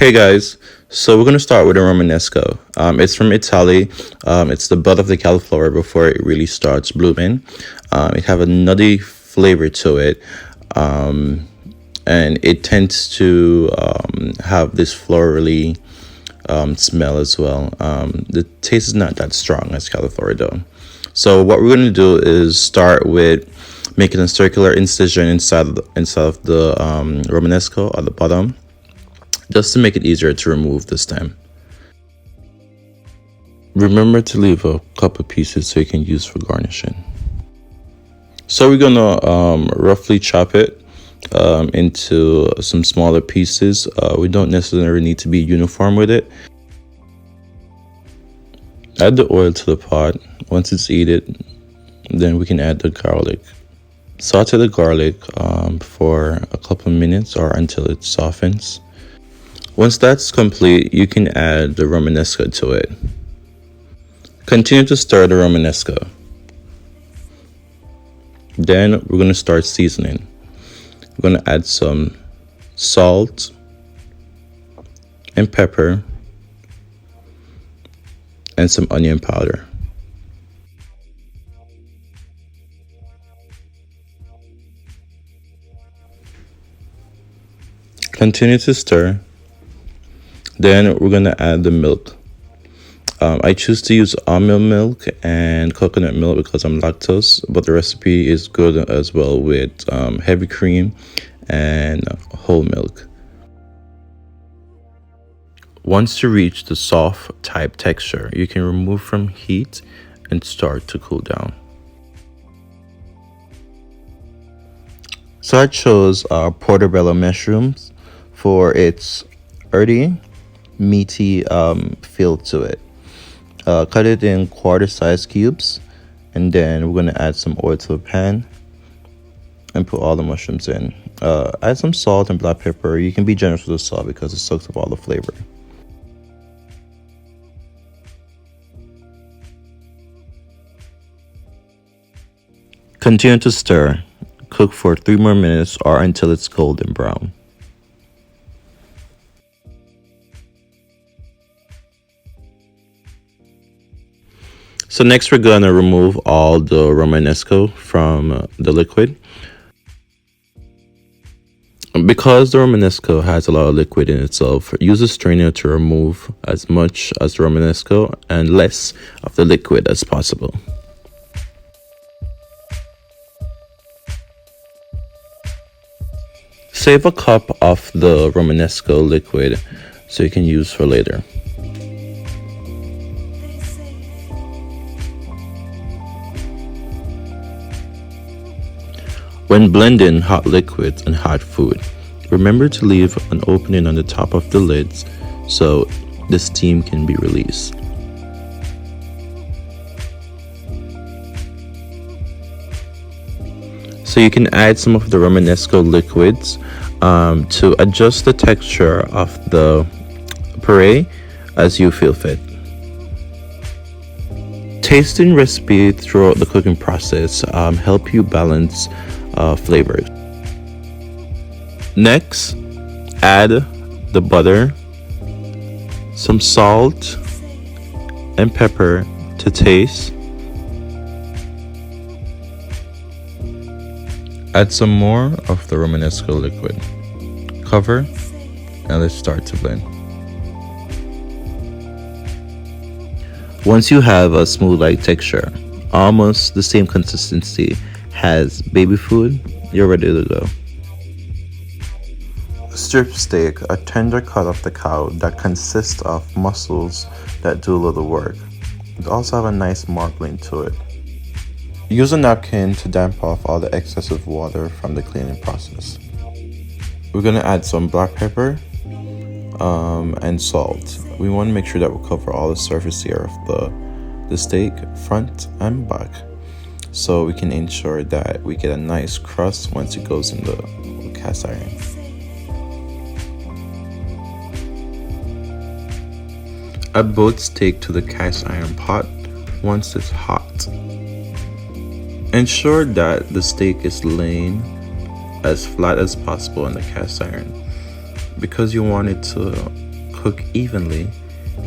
Hey guys, so we're gonna start with a Romanesco. It's from Italy. It's the bud of the cauliflower before it really starts blooming. It have a nutty flavor to it, and it tends to have this florally smell as well. The taste is not that strong as cauliflower though. So what we're gonna do is start with making a circular incision inside of the Romanesco at the bottom, just to make it easier to remove the stem. Remember to leave a couple pieces so you can use for garnishing. So we're gonna roughly chop it into some smaller pieces. We don't necessarily need to be uniform with it. Add the oil to the pot. Once it's heated, then we can add the garlic. Saute the garlic for a couple minutes or until it softens. Once that's complete, you can add the Romanesco to it. Continue to stir the Romanesco. Then we're going to start seasoning. We're going to add some salt and pepper and some onion powder. Continue to stir. Then we're going to add the milk. I choose to use almond milk and coconut milk because I'm lactose, but the recipe is good as well with heavy cream and whole milk. Once you reach the soft type texture, you can remove from heat and start to cool down. So I chose portobello mushrooms for its earthy, meaty feel to it. Cut it in quarter-sized cubes, and then we're going to add some oil to the pan and put all the mushrooms in. Add some salt and black pepper. You can be generous with the salt because it soaks up all the flavor. Continue to stir. Cook for 3 more minutes or until it's golden brown. So next we're gonna remove all the Romanesco from the liquid. Because the Romanesco has a lot of liquid in itself, use a strainer to remove as much as the Romanesco and less of the liquid as possible. Save a cup of the Romanesco liquid so you can use for later. When blending hot liquids and hot food, remember to leave an opening on the top of the lids so the steam can be released. So you can add some of the Romanesco liquids to adjust the texture of the puree as you feel fit. Tasting recipe throughout the cooking process help you balance flavors. Next, add the butter, some salt and pepper to taste. Add some more of the Romanesco liquid. Cover and let's start to blend. Once you have a smooth-like texture, almost the same consistency as baby food, you're ready to go. Strip steak, a tender cut of the cow that consists of muscles that do a little work. It also have a nice marbling to it. Use a napkin to damp off all the excessive water from the cleaning process. We're gonna add some black pepper and salt. We want to make sure that we cover all the surface here of the steak, front and back, so we can ensure that we get a nice crust once it goes in the cast iron. Add both steak to the cast iron pot once it's hot. Ensure that the steak is laying as flat as possible in the cast iron because you want it to cook evenly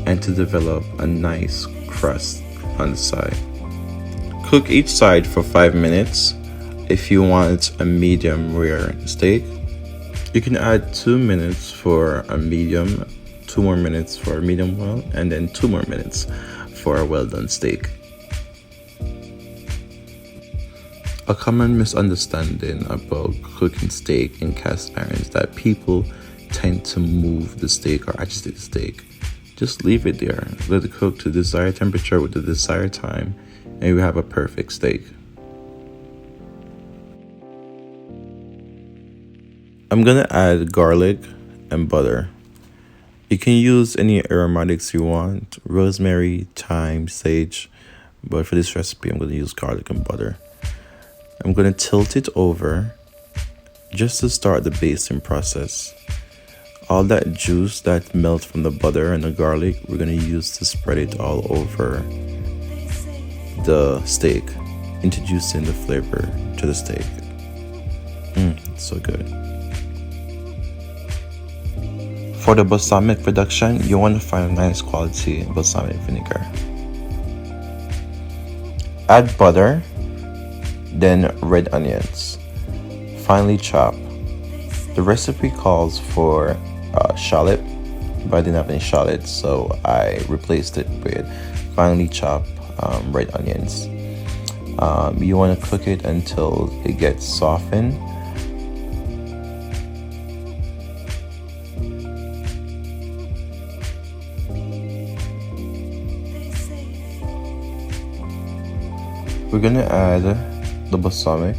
and to develop a nice crust on the side. Cook each side for 5 minutes. If you want a medium rare steak, you can add 2 minutes for a medium, 2 more minutes for a medium well, and then 2 more minutes for a well done steak. A common misunderstanding about cooking steak in cast iron is that people tend to move the steak or agitate the steak. Just leave it there, let it cook to the desired temperature with the desired time, and you have a perfect steak. I'm gonna add garlic and butter. You can use any aromatics you want, rosemary, thyme, sage, but for this recipe I'm gonna use garlic and butter. I'm gonna tilt it over just to start the basting process. All that juice that melts from the butter and the garlic, we're gonna use to spread it all over the steak, introducing the flavor to the steak. It's so good. For the balsamic production, you want to find a nice quality balsamic vinegar. Add butter, then red onions, finely chop. The recipe calls for shallot, but I didn't have any shallots, so I replaced it with finely chopped red onions. You want to cook it until it gets softened. We're gonna add the balsamic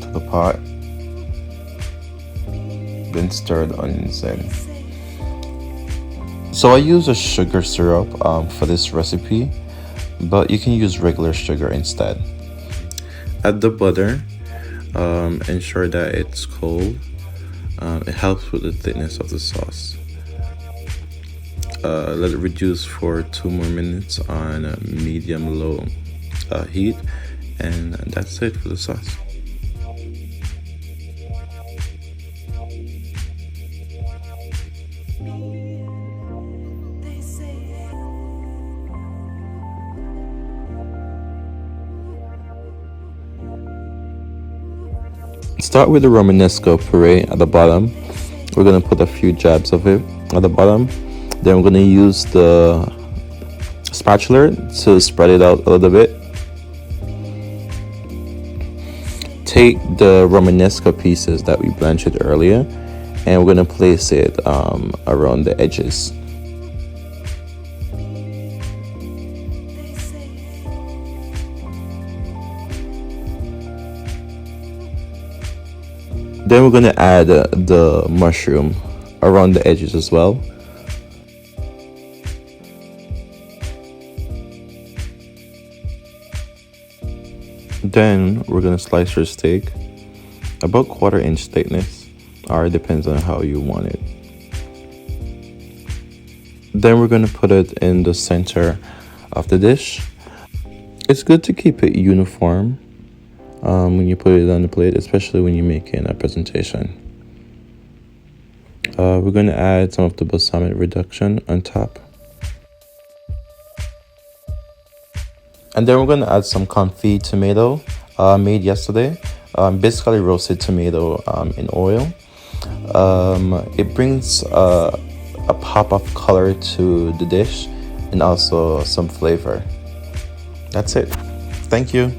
to the pot, then stir the onions in. So I use a sugar syrup for this recipe, but you can use regular sugar instead. Add the butter, ensure that it's cold. It helps with the thickness of the sauce. Let it reduce for 2 more minutes on medium-low heat, and that's it for the sauce. Start with the Romanesco puree at the bottom. We're gonna put a few jabs of it at the bottom. Then we're gonna use the spatula to spread it out a little bit. Take the Romanesco pieces that we blanched earlier, and we're gonna place it around the edges. Then we're gonna add the mushroom around the edges as well. Then we're gonna slice your steak about 1/4 inch thickness, or it depends on how you want it. Then we're gonna put it in the center of the dish. It's good to keep it uniform when you put it on the plate, especially when you're making a presentation. We're gonna add some of the balsamic reduction on top. And then we're gonna add some confit tomato made yesterday. Basically roasted tomato in oil. It brings a pop of color to the dish and also some flavor. That's it. Thank you.